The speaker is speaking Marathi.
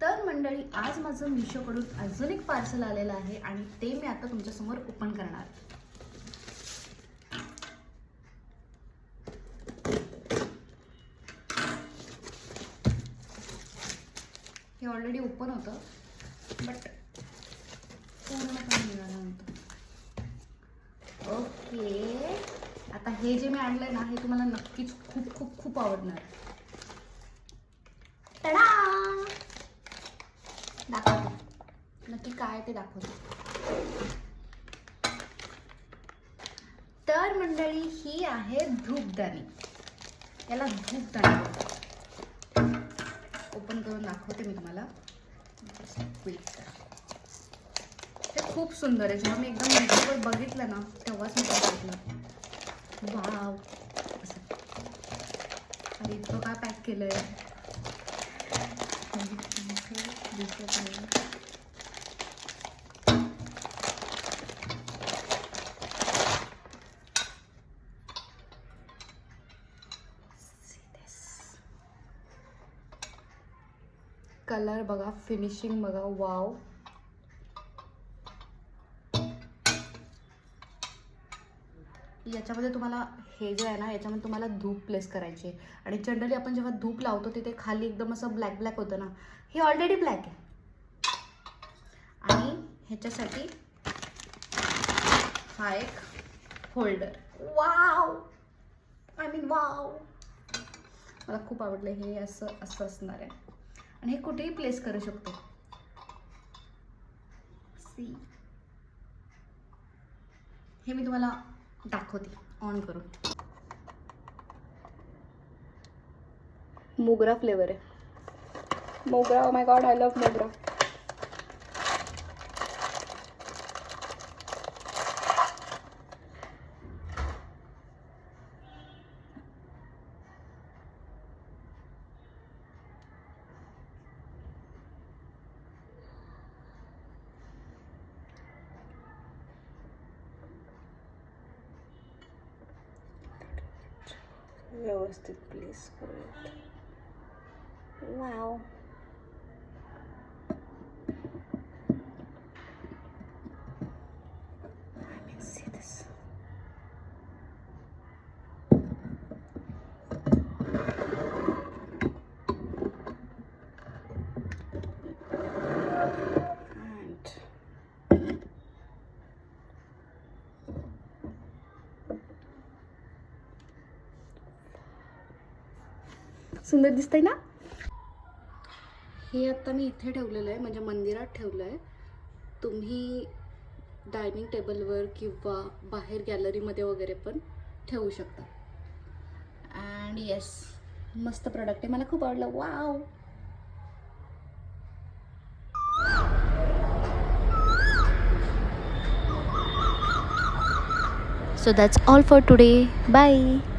तर मंडळी, आज माझं मिशोकडून अजून एक पार्सल आलेलं आहे आणि ते मी आता तुमच्यासमोर ओपन करणार. हे ऑलरेडी ओपन होतं बट पूर्णपणे निघाल्यानंतर. ओके, आता हे जे मी आणलंय ना, हे तुम्हाला नक्कीच खूप खूप खूप आवडणार. टडा! दाखवते नक्की काय ते दाखवते. तर मंडळी, ही आहे धूपदाणी. याला धूपदाणी ओपन करून दाखवते मी तुम्हाला. ते खूप सुंदर आहे. जेव्हा मी एकदम व्हिडिओवर बघितलं ना, तेव्हाच मी बघितलं वाव असं. अरे इतकं काय पॅक केलंय. कलर बघा, फिनिशिंग बघा, वाव. याच्यामध्ये तुम्हाला हे जे आहे ना, याच्यामध्ये तुम्हाला धूप प्लेस करायची आहे. आणि जनरली आपण जेव्हा धूप लावतो तिथे खाली एकदम असं ब्लॅक ब्लॅक होतं ना, हे ऑलरेडी ब्लॅक आहे. आणि ह्याच्यासाठी हा एक holder. Wow, I mean wow, मला खूप आवडलं हे. असं असं असणार आहे आणि हे कुठेही प्लेस करू शकतो. सी, हे मी तुम्हाला दाखवते ऑन करून. मोगरा फ्लेवर आहे. मोगरा, oh my God, I love मोगरा. व्यवस्थित प्लेस करूयात. Wow, I can see this. सुंदर दिसतंय ना. हे आता मी इथे ठेवलेलं आहे, म्हणजे मंदिरात ठेवलं आहे. तुम्ही डायनिंग टेबलवर किंवा बाहेर गॅलरीमध्ये वगैरे पण ठेवू शकता. अँड येस, मस्त प्रोडक्ट आहे, मला खूप आवडलं. Wow. So that's all for today. Bye.